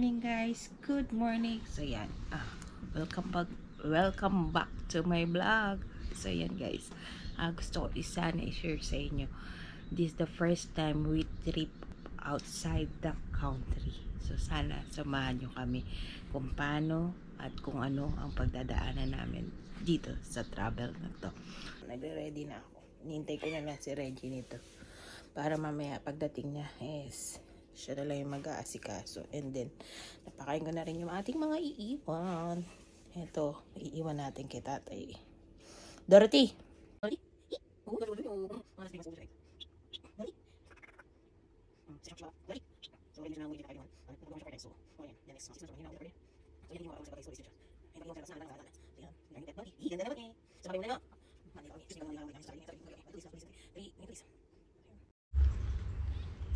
morning guys, good morning. So yan, welcome back to my vlog. So yan guys, gusto ko sana i-share sa inyo, this is the first time we trip outside the country. So sana samahan nyo kami kung paano at kung ano ang pagdadaanan namin dito sa travel na to. Nagre-ready na ako, hinihintay ko na lang si Reggie nito para mamaya pagdating niya is siya na lang yung mag-aasikaso. And then, napakain ko na rin yung ating mga iiwan. Ito, iiwan natin kay tatay. Dorothy!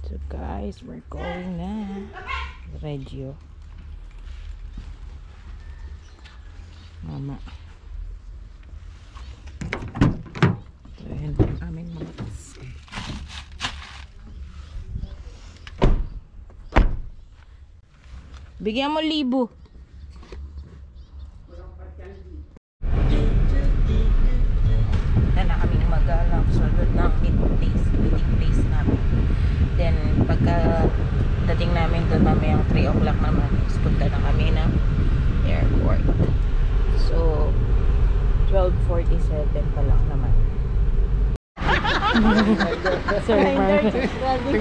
So guys, we're going na. Regio. Mama. So yun ang aming mga tas. Bigyan mo 1,000. Na kami mag-alap sa meeting place namin. Then pagka dating namin doon mamayang 3 o'clock naman is punta na kami ng airport. So 12:47 pa lang naman. Sorry,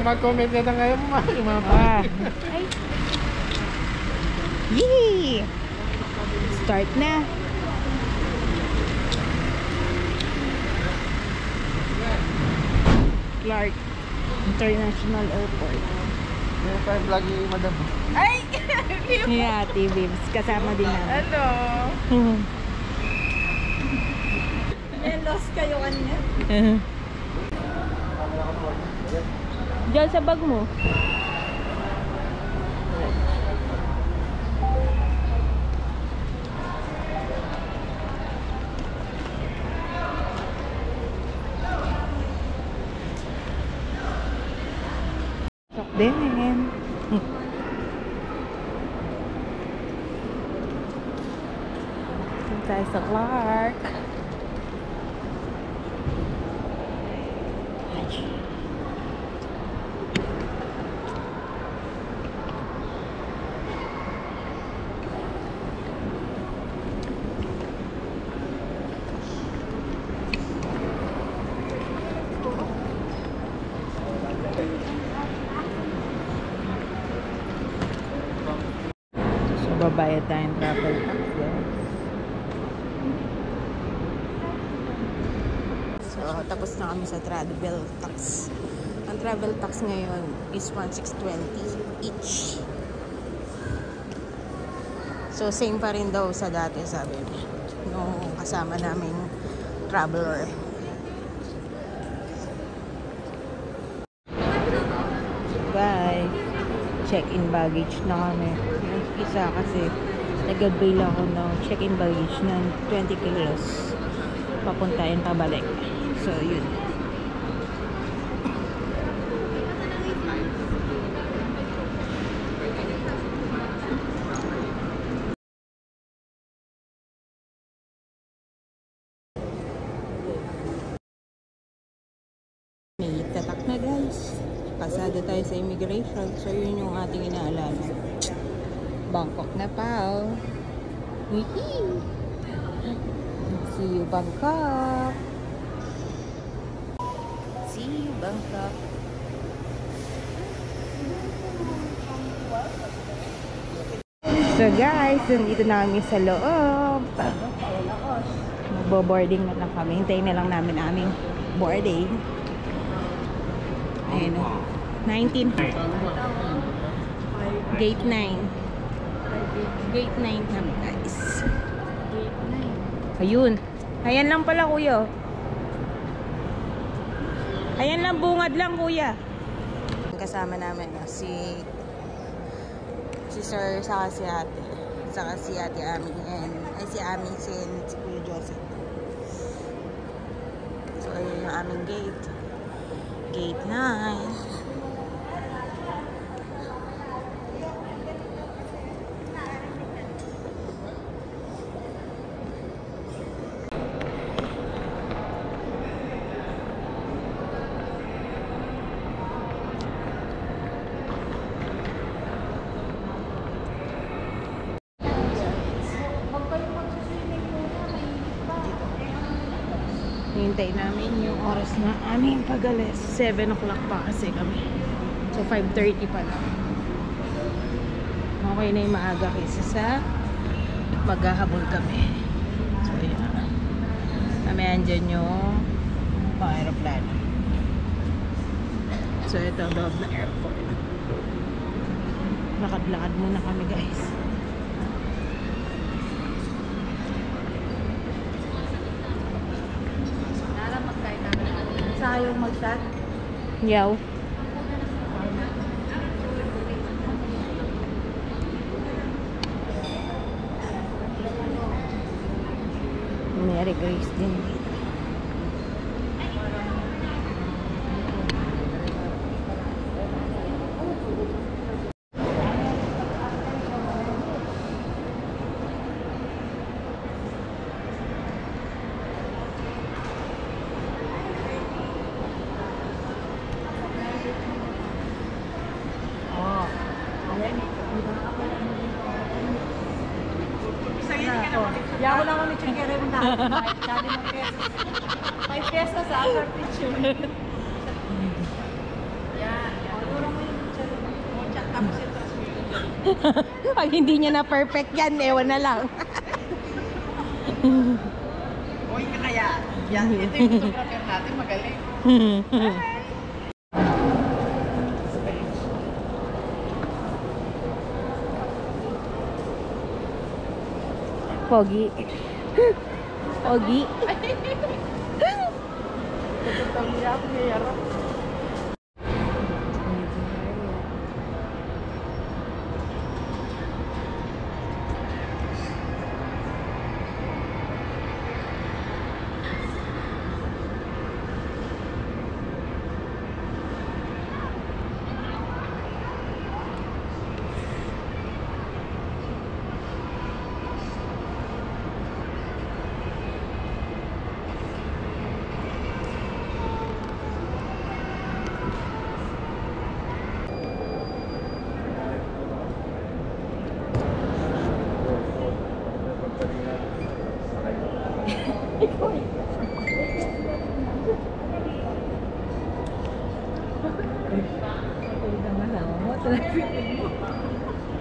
mag-comment na ngayon mga ay. Yee! Start na. Clark International Airport. Yung pa yung vlog yung madam. Ay! Yeah, T-Bibs. Kasama din namin. Hello! Lost kayo kanina? Diyan sa bag mo. Din. Tayo sa Clark. Babayad tayong travel tax, guys. So, tapos na kami sa travel tax. Ang travel tax ngayon is 1,620 each. So, same pa rin daw sa dati, sabi nung kasama naming traveler. So, guys, check-in baggage na kami. Isa kasi nag-avail ako ng check-in baggage ng 20 kilos papunta and pabalik. So yun, may tatak na guys, pasado tayo sa immigration. So yun yung ating inaalala. Bangkok na pa, oh. See you Bangkok. See you Bangkok. So guys, nandito na kami sa loob. Magbo-boarding na lang kami. Hintayin na lang namin aming boarding. Ayun, 19. Gate 9. Gate 9 kami guys. Gate 9. Ayun. Ayan lang pala kuya. Ayan lang, bungad lang kuya. Kasama namin si Sir saka si ate. Saka si ate Ami and si Ami si Kuya Joseph. So ayun yung aming gate. Gate 9. hinihintay namin yung oras na aming pag-alis. 7 o'clock pa kasi kami. So 5:30 pa lang. Okay na yung maaga kaysa sa maghahabol kami. So yan. Kami andyan yung aeroplano. So ito ang loob ng airport. Lakad-lakad muna kami guys. Sayang mag-shot. Yaw. Mary Grace din dito. Yaw lang kami chikere mo na. 5 pesos sa after picture. Yan. Puro mo yung chalo mo. Chat tapos yung transmission. Pag hindi niya na perfect yan, ewan na lang. Uy, kaya. Yan. Ito yung photographer natin. Magaling. Pogi. Pogi.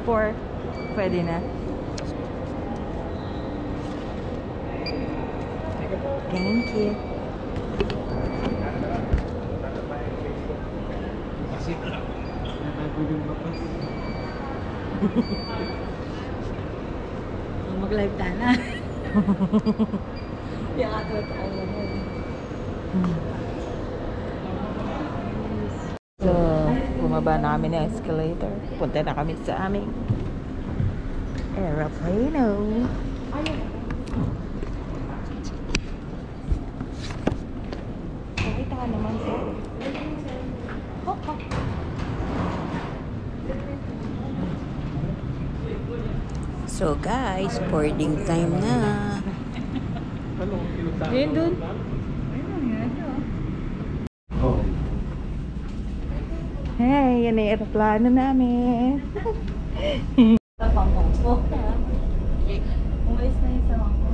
Four. Pwede na. Thank you. Kasi nakaguling bapas. Mag-live ka na. Yung ato tao naman. So, bumaba na kami ng escalator. Punta na kami sa aming aeroplano. Pakita ka naman po. So guys, boarding time na. Ayun dun. Hey, yan ang aeroplano namin. Sa pangko. Umalis na yung sa mangko.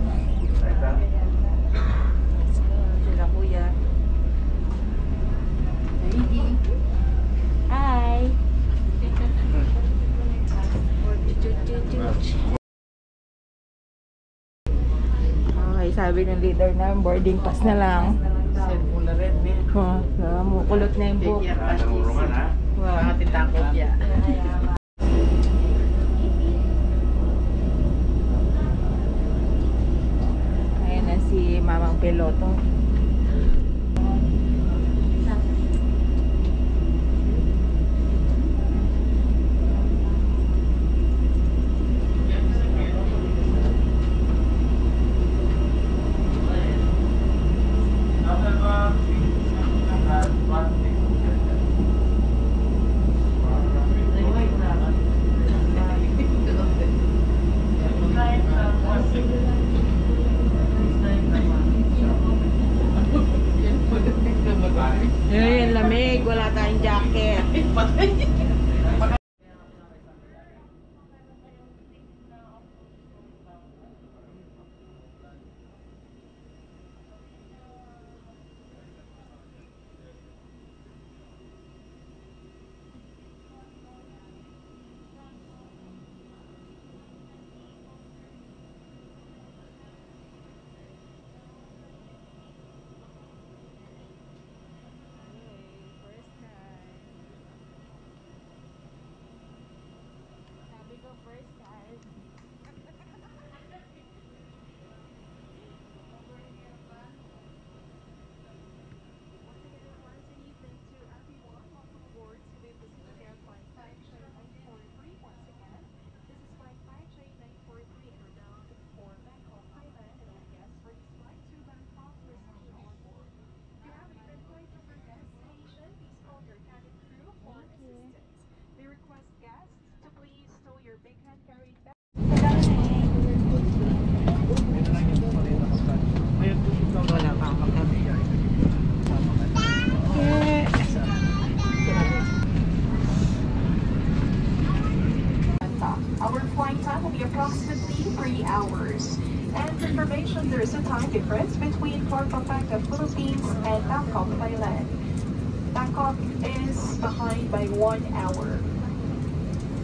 Sila kuya. Hi. Okay, sabi ng leader na boarding pass na lang. Cellphone na rin, eh. Mukulot na yung book. Nanguruman, ha? Tintang kopya. Ayan na si mamang piloto. Ayun, lamig. Wala tayong jacket. And for information, there is a time difference between Port Pampanga, Philippines and Bangkok, Thailand. Bangkok is behind by 1 hour.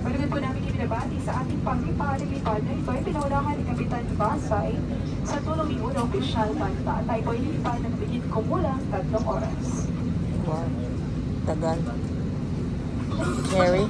Palugod po namin ibinabati sa ating paglipad na ito ay pinaunahan ni Kapitan Basay sa tulong ni Una Opisyal Banta. Tayo po ilipad ng bigit kumulang 3 oras. Wow. Tagal. Jerry?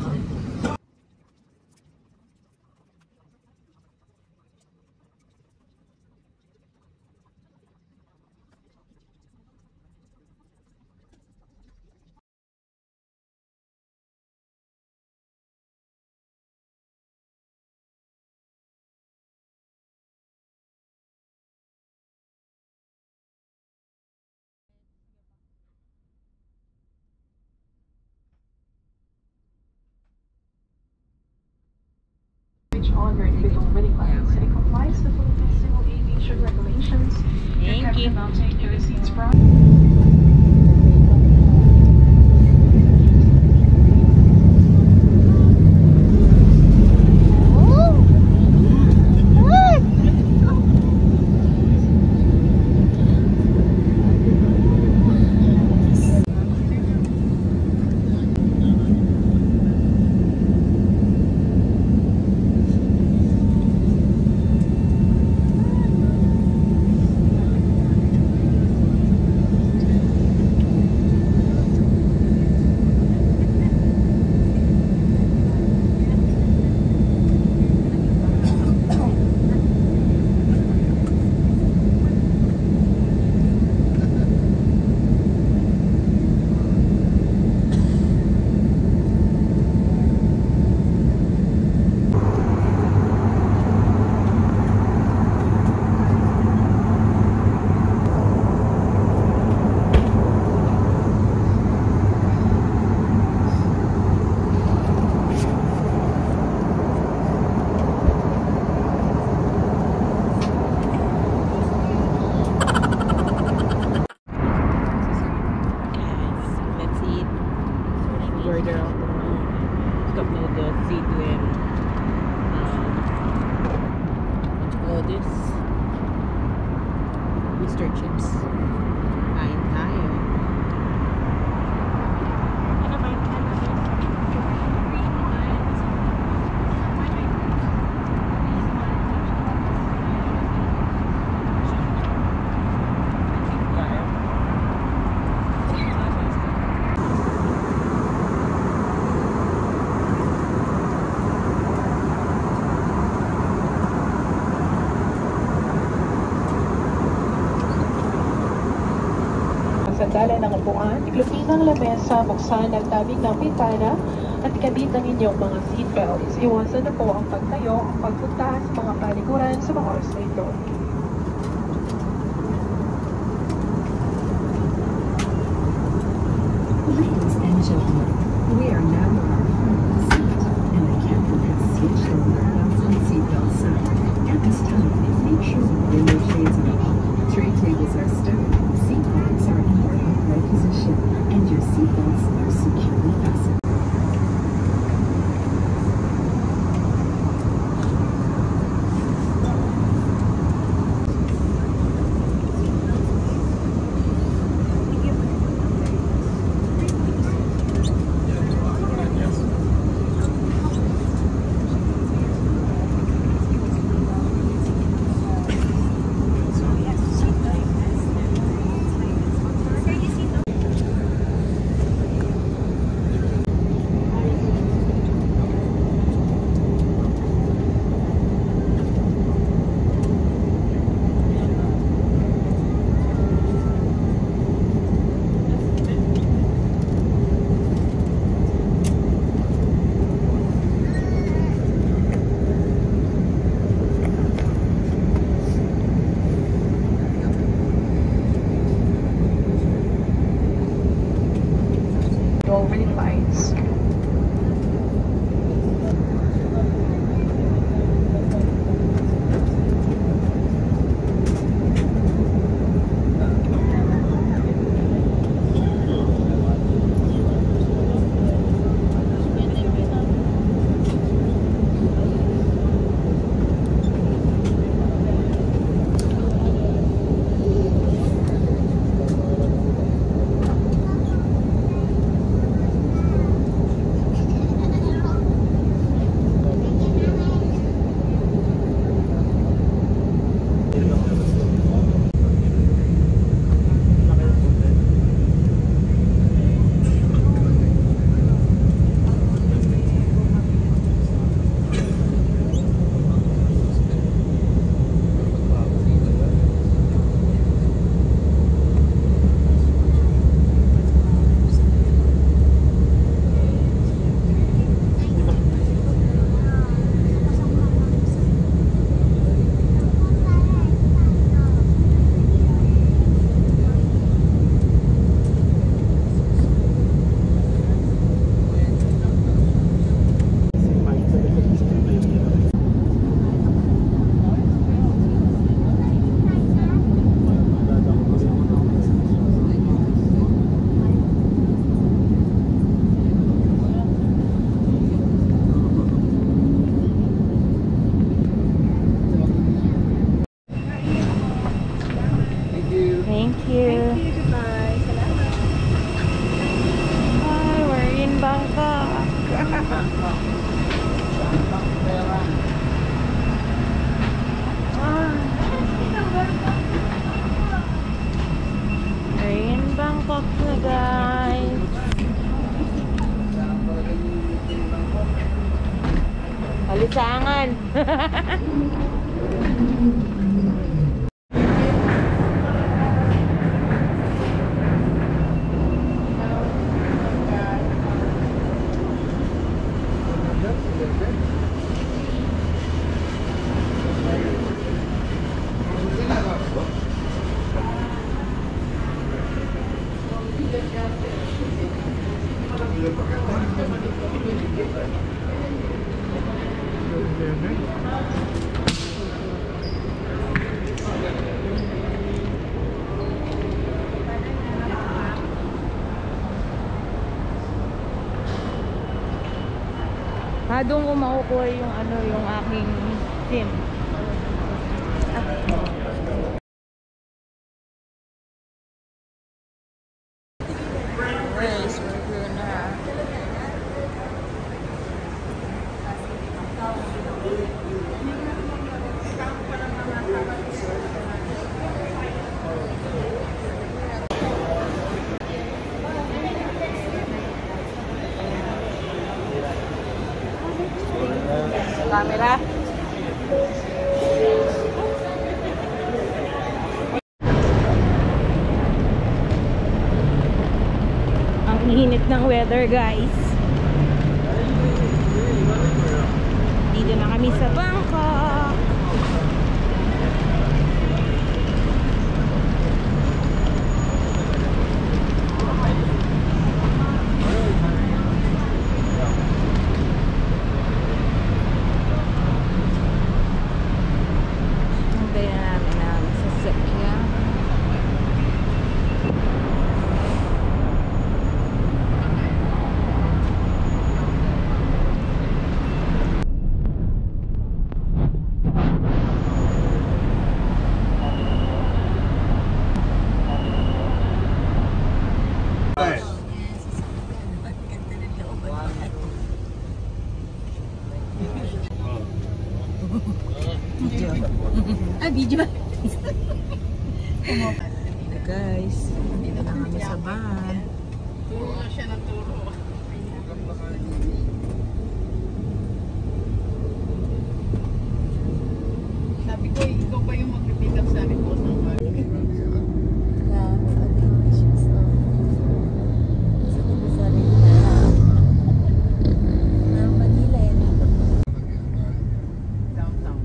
Which honored with many clients and it complies with Philippine Civil Aviation regulations. Thank you. Mountain your receipts from. Burger ako. Cup noodles, C2M. What you call this? Mr. Chips. Kain tayo. Sandala ng upuan, iklopin ang lamesa, buksan ang tabing ng bintana at ikabit ang inyong mga seatbelts. Iwasan na po ang pagtayo, ang pagpunta sa mga palikuran sa mga oras na ito. Ladies and gentlemen, we are now on our final seat, and the captain has switched the belts and seatbelt sign. At this time, make sure the window shades are off, tray tables are stowed, seat belts are in their upright position, and your seatbelts are securely fastened. Thank you. Thank you. Goodbye. Salamat. Hi, we're in Bangkok. We're in Bangkok na, guys. Alisangan. Doon ko makukuha yung yung aking SIM. Guys, we're here na. Camera. Ang init ng weather, guys. Dito na kami sa Bangkok. Video. Guys, dito na kami sa van. Turo na siya ng turo. Sabi ko, ikaw pa yung mag-pick up sa amin po ng van. Downtown.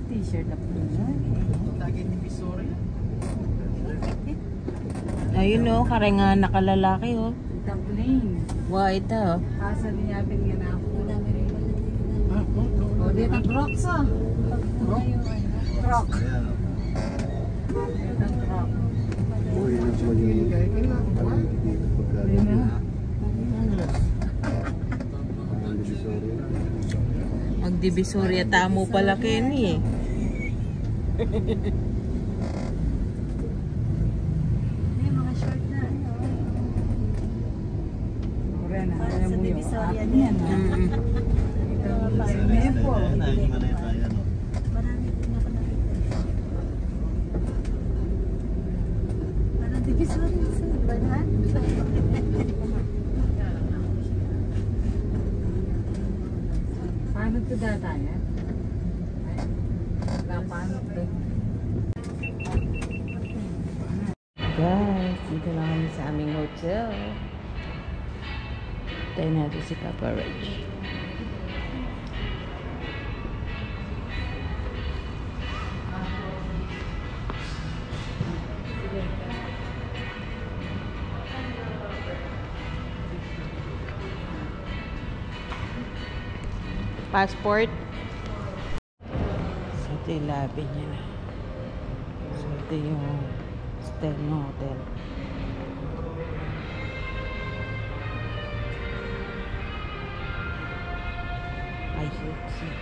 T-shirt na po niya. Tagin ni Visoria. Ayun o, karenga nakalalaki o. Dumpling. White o. Asa niya nga na ako. O, dito Crocs ah. Croc. Dito Croc. Magdivisoria tamo pala Kenny eh. Mga short na. Sa Divisoria din. Mm. Marami po na ako nakita. Parang Divisoria sa Banhan. Paano ito data yan? Paano ito? Guys, dito na kami sa aming hotel. Tayo natin si Papa Reg. Passport. So, ito yung lobby niya. So, ito yung style ng hotel. I should see.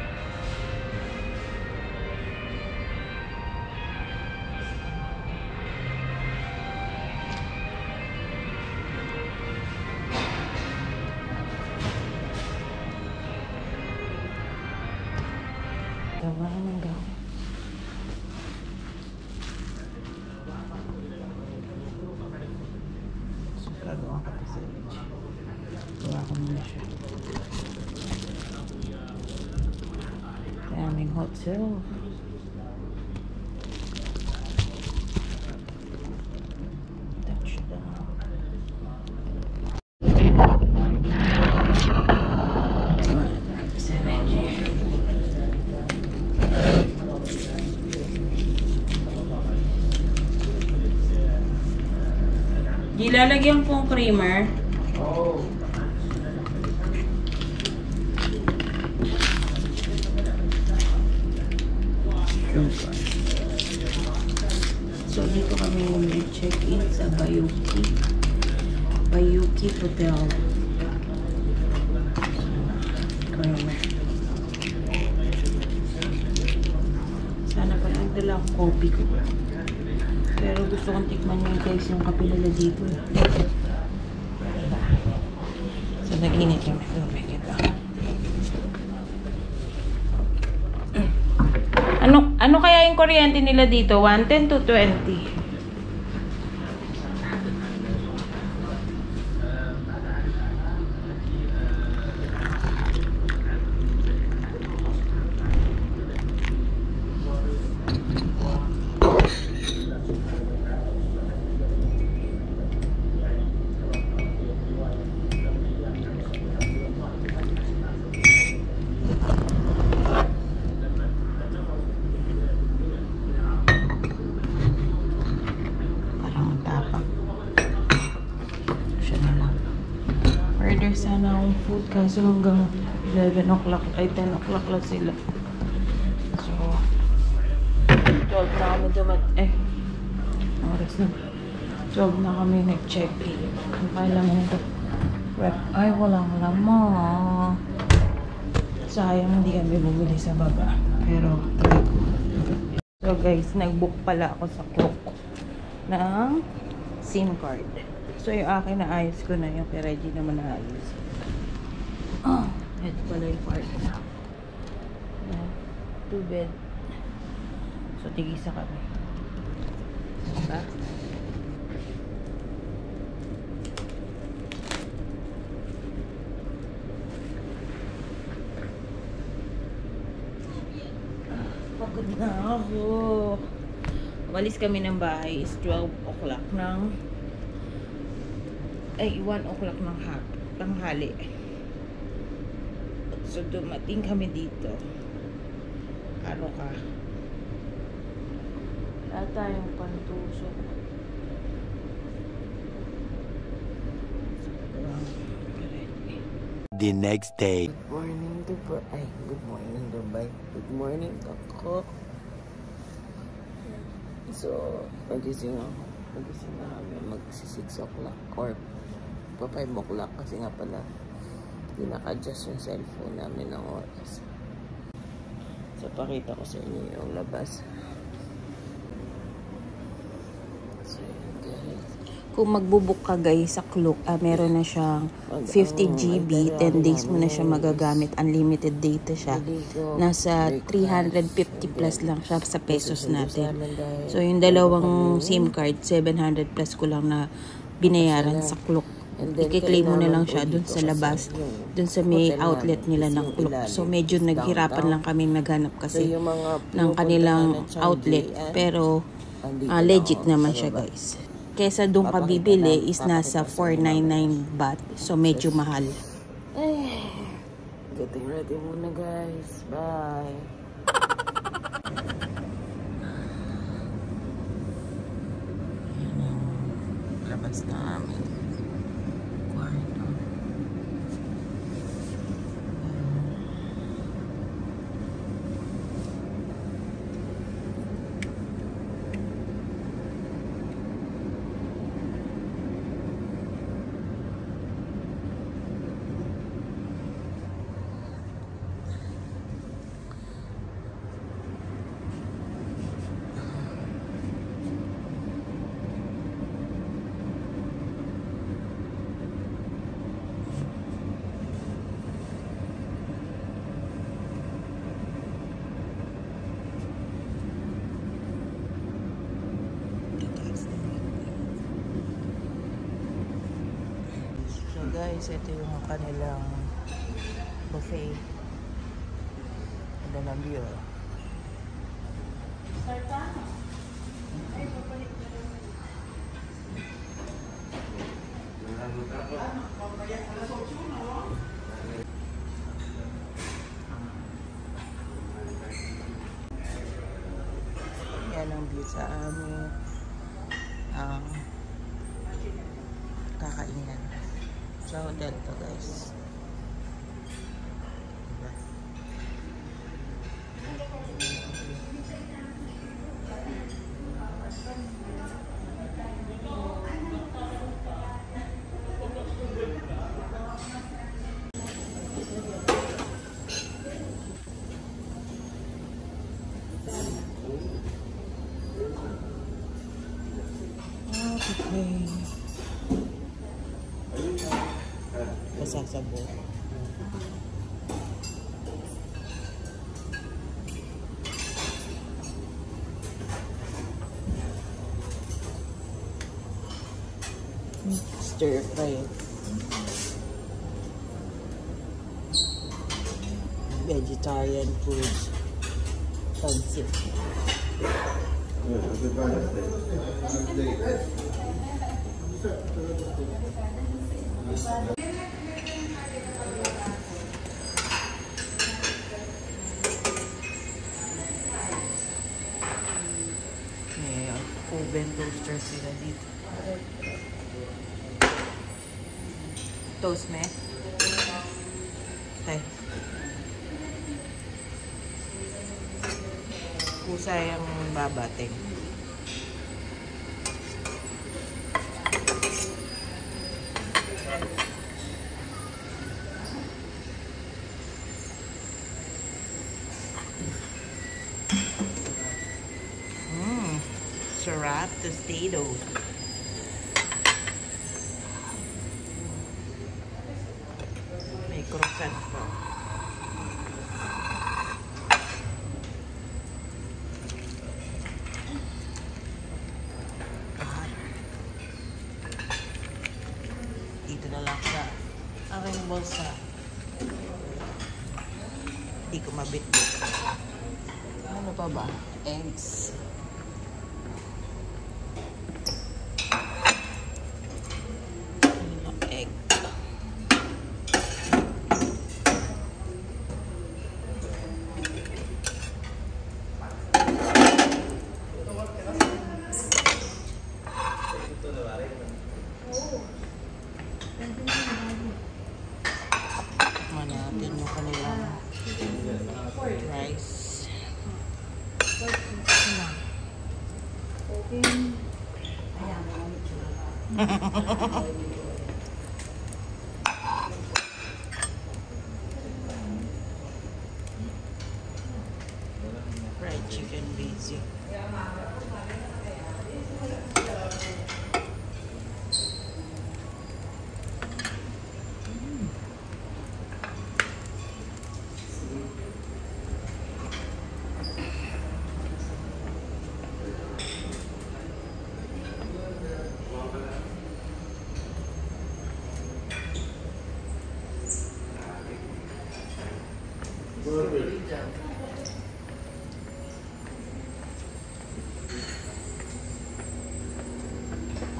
Gawa ng gawa. So, gagawa ka pa sa edge. Gawa ko muna siya. Daming hotel. Touchdown. Ilalagyan pong creamer. So, dito kami check-in sa Bayuki Hotel. Creamer. Sana pa nagdala ang coffee ko. Pero gusto kong tikman nyo guys yung kape nila dito. So, nag-init kami. Lumay kita. Ano kaya yung kuryente nila dito? 110 to 20? Order sana akong food kaso hanggang 11 o'clock ay 10 o'clock lang sila. So 12 na kami oras na 12 na kami nag-check-in. Ang kailangan nito rep. Ay walang lamang. Sayang hindi kami bumili sa baba. Pero so guys, nag-book pala ako sa Klook ng SIM card. So, yung akin na ayos ko na yung kay Reggie naman na ayos. Ito pala yung part na. 2 bed. So, tigisa kami. Diba? Pagod na ako. Umalis kami ng bahay is 12 o'clock ng 1 o'clock ng tanghali. So, dumating kami dito. Ano ka? Wala tayong pantusok. The next day. Good morning, Dubai. Good morning, Dubai. Good morning, Bangkok. So, magising ako. Magising na kami. Magsi 6 o'clock or 5 o'clock kasi nga pala pinaka-adjust yung cellphone namin ng oras. So, pakita ko sa inyo yung labas. So, guys. Kung magbubuk ka guys sa Klook, meron na siyang 50 GB, 10 days mo na siya magagamit, unlimited data siya. Nasa 350 plus lang siya sa pesos natin. So, yung dalawang SIM card, 700 plus ko lang na binayaran sa Klook. I-claim mo na lang siya dun sa labas, dun sa may outlet nila ng Klook. So, medyo naghirapan lang kaming naghanap kasi ng kanilang outlet. Pero, legit naman siya guys. Kesa doon ka bibili is nasa 499 baht. So, medyo mahal. Ay, getting ready muna guys. Bye! Yan ang labas na amin. Kwarto. guys, ito yung kanilang buffet. Ganda ng view. Yan ang view sa amin. Kakainan. Sa hotel to guys. Diba? Okay. Pasasabot. Stir fry. Vegetarian foods. Fancy. May oven toaster sila dito. Toast me? Tay. Kusay ang babating. Sarap tostado. May croissant pa. Dito na lang sa aking bulsa. Hindi ko mabitbit. Ano pa ba? Eggs. Egg. Tikman natin yung kanilang rice. Fried chicken basic.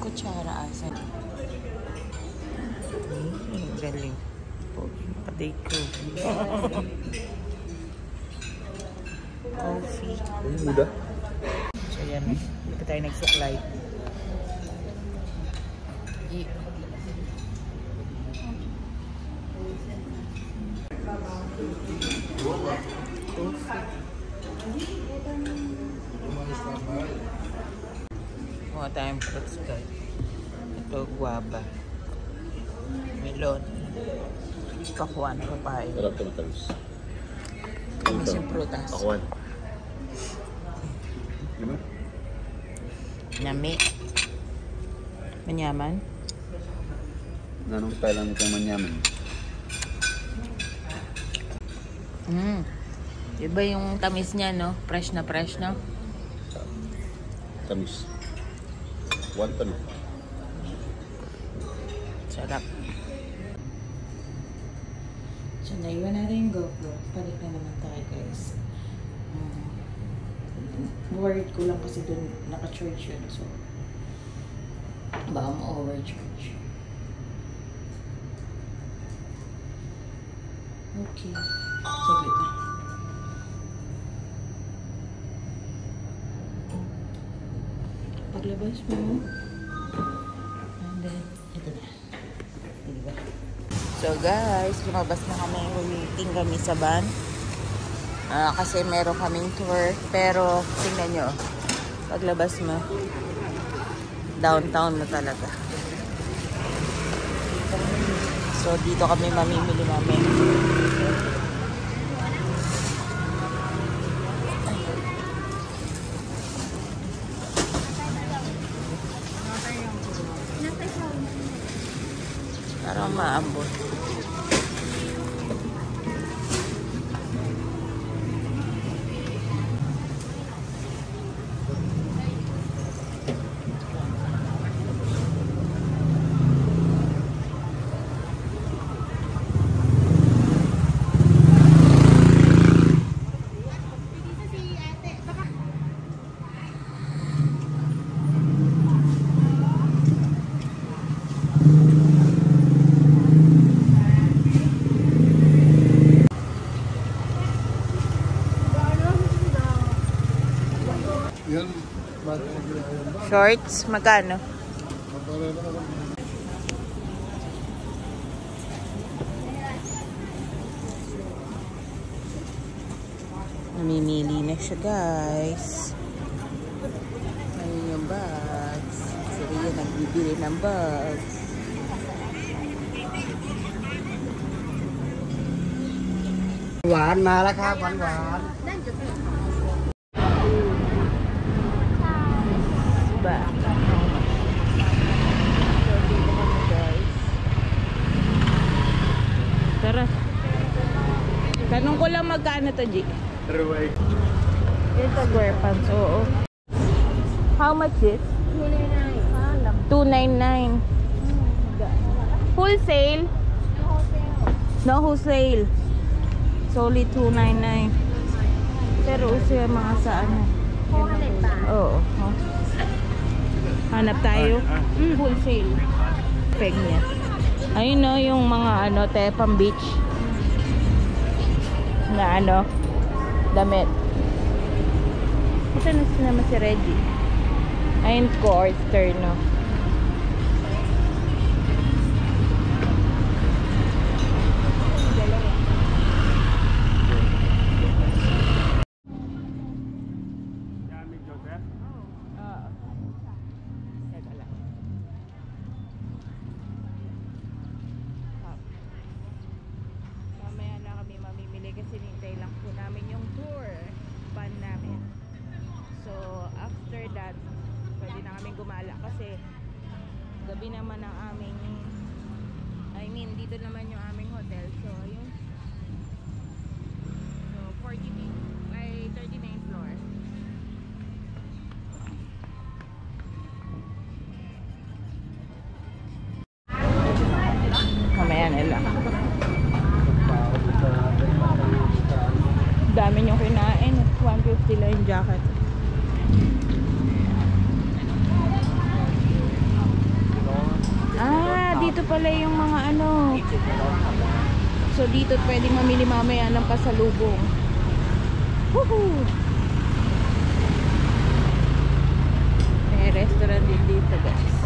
Kutsara asan. Galing. Patay ko. Coffee. Muda. So yan. Dito tayo nagsuklay. Mga tayong fruits guys. Ito guava. Melon. Pakuan, papaya. Sarap ito matalis. Kamis yung prutas. Pakuan. Diba? Nyami. Manyaman. Nanong style ang itong manyaman? Iba yung tamis niya, no? Fresh na fresh, no? Tamis. Wonton. Sarap. Naiwan natin yung GoPro. Balik na naman tayo, guys. Worried ko lang kasi dun naka-charge yun. So, baka ma-overcharge. Okay. Saglit na. Paglabas mo. And then, ito na. Diba? So guys, lumabas na kami. Waiting kami sa van. Kasi meron kaming tour. Pero, tingnan nyo. Paglabas mo, downtown na talaga. So, dito kami mamimili namin. Para maabot. Shorts, magkano? Namimili na siya, guys. Ayun yung bags. Si Rhea nagbibili ng bags. Quán mà là khác quán quán. Ba? So, dito kami, guys. Tara. Tanong ko lang magkano to, G? It's square pants, oo. How much is? 299. Wholesale? No wholesale. Solid 299. Pero uso yung mga sa ano. Oo. Hanap tayo. Wholesale. Peg niya. Ayun no, yung mga ano, Tepang Beach. Na ano, damit. Ito na naman si Reggie. Ayun ko, oyster no. Kasi nintay lang po namin yung tour van namin. So after that pwede na kami gumala kasi gabi naman ang aming dito naman yung aming hotel. So ayun, so 39th floor. Mamaya nila dami nyo kinain. 150 lang yung jacket. Dito pala yung mga ano. So dito pwedeng mamili mamaya ng pasalubong. Woohoo! May restaurant din dito, guys.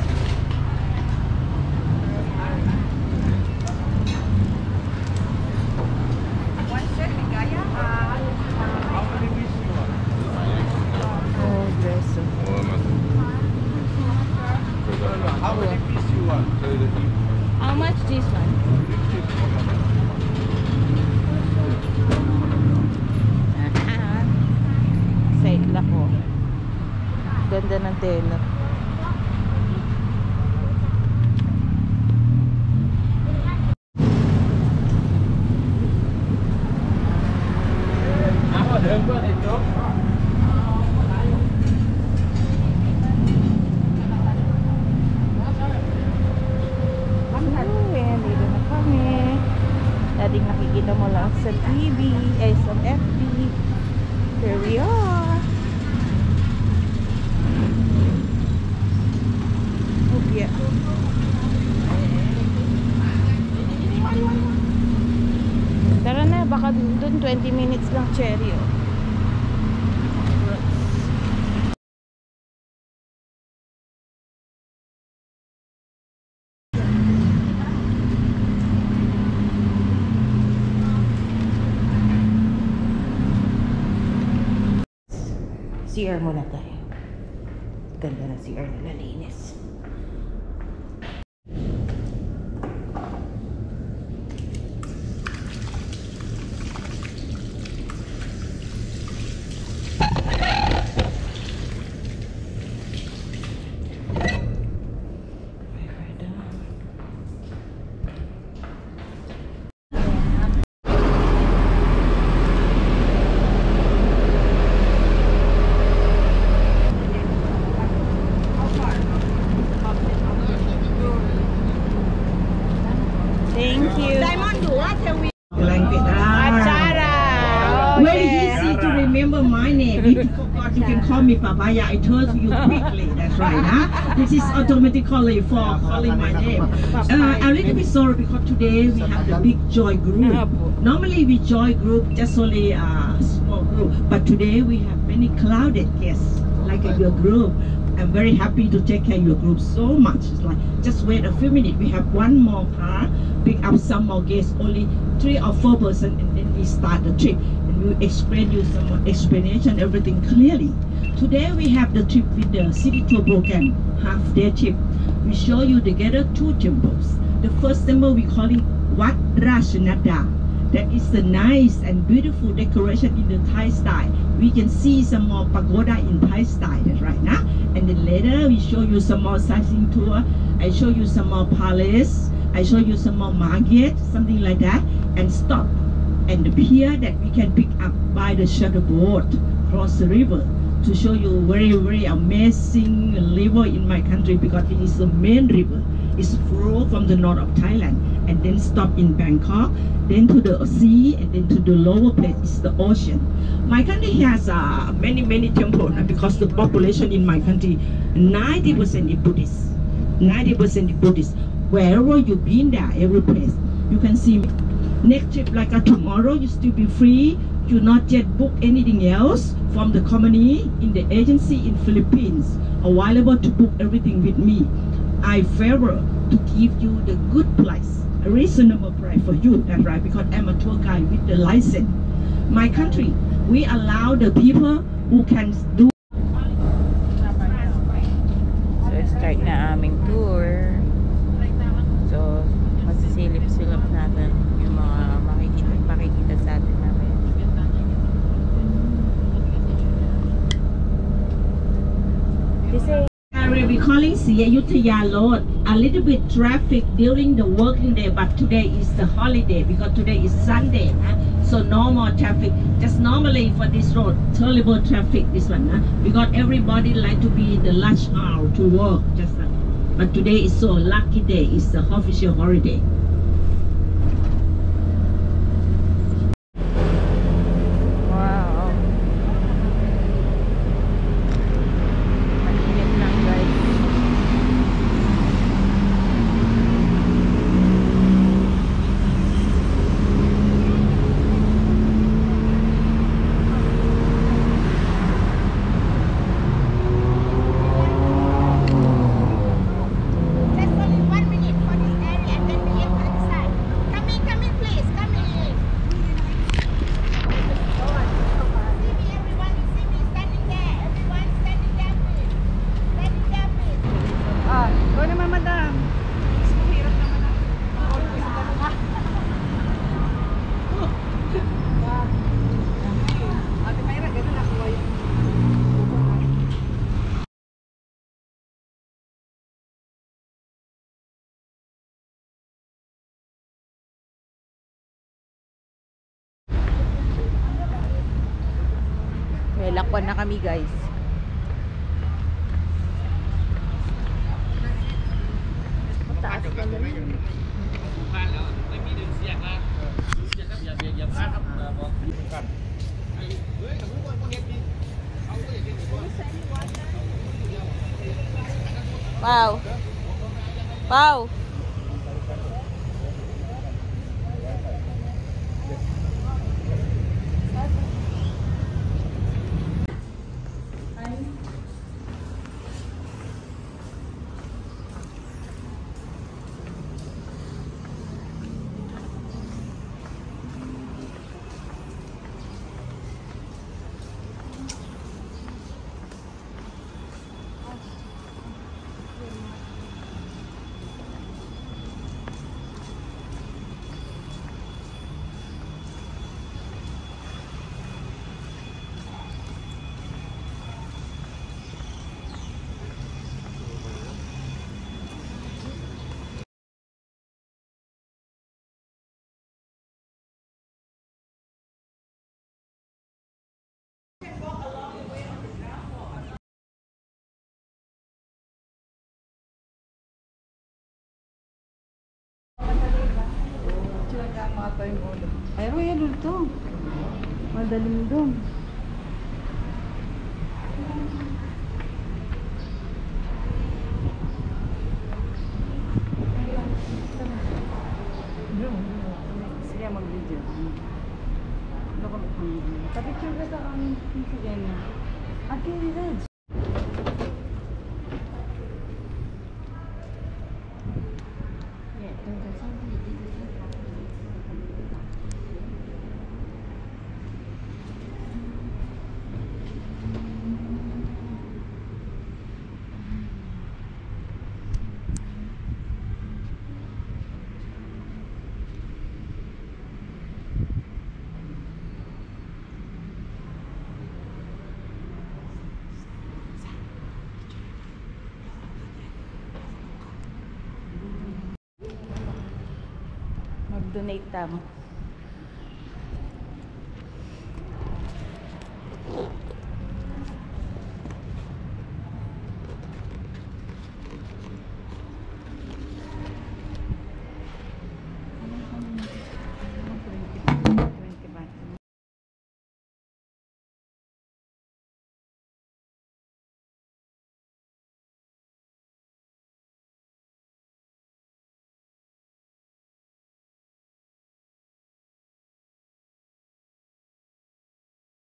How much this one? Side lang ko. Ganda ng tela. Dating nakikita mo FEB, ay some FB. Here we are. Oh, yeah. Tara na, baka dun 20 minutes lang, Cherry. Oh. CR muna tayo. Ganda na CR nila, linis. Thank you. Achara. Very easy to remember my name. If you forgot, you can call me Papaya. I told you quickly. That's right, huh? This is automatically for calling my name. I'm a little bit sorry because today we have the big joy group. Normally we joy group just only a small group, but today we have many clouded guests like your group. I'm very happy to take care of your group so much. It's like just wait a few minutes. We have one more car, pick up some more guests, only 3 or 4 persons, and then we start the trip. And we explain you some more explanation, everything clearly. Today we have the trip with the city tour program, half-day trip. We show you together 2 temples. The first temple we call it Wat Rajnada. That is the nice and beautiful decoration in the Thai style. We can see some more pagoda in Thai style, that's right now. And then later we show you some more sightseeing tour. I show you some more palace. I show you some more market, something like that. And stop. And the pier that we can pick up by the shuttle boat cross the river to show you very, very amazing river in my country because it is the main river. It's flow from the north of Thailand and then stop in Bangkok, then to the sea, and then to the lower place is the ocean. My country has many temples because the population in my country 90% is Buddhist. 90% is Buddhist. Wherever you've been there, every place you can see. Next trip like tomorrow, you still be free. You not yet book anything else from the company in the agency in Philippines. Available to book everything with me. I favor to give you the good price, a reasonable price for you. That's right, because I'm a tour guide with the license. My country, we allow the people who can do. So, start na aming tour. So, masisilip-silip natin yung mga makikita sa atin namin. This is We calling Ayutthaya Road. A little bit traffic during the working day, but today is the holiday because today is Sunday. So no more traffic. Just normally for this road, terrible traffic this one. Because everybody like to be in the lunch hour to work. But today is so lucky day. It's the official holiday. wow. Mainit lang, guys. Just only 1 minute for this area and then we have to decide. Come in, please. Come in. See me, everyone. You see me standing there. Everyone standing there, please. Standing there, please. Go naman, madam. May lakwan na kami, guys. Mataas pa lang. Wow. Wow. Ay, Roya, dito. Madaling doon. Sige, mag-video. Kapicture ka sa kami. Sige na. Ate, Reg. Mag-donate tamo.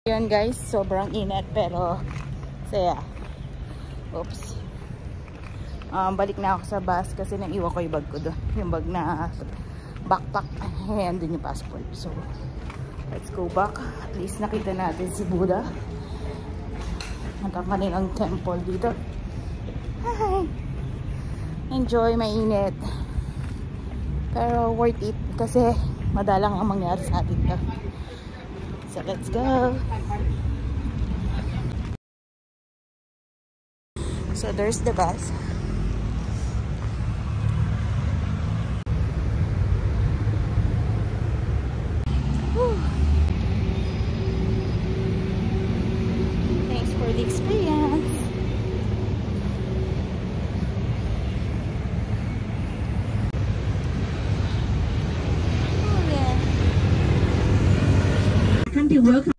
Yan guys, sobrang init pero saya. Oops. Balik na ako sa bus kasi naiwan ko yung bag ko doon. Yung bag na backpack. Ayan din yung passport. So, let's go back. At least nakita natin si Buddha. At ang kanilang temple dito. Hi! Enjoy, mainit. Pero worth it kasi madalang ang mangyari sa atin to. So let's go. So there's the bus. Whew. Thanks for the experience. Welcome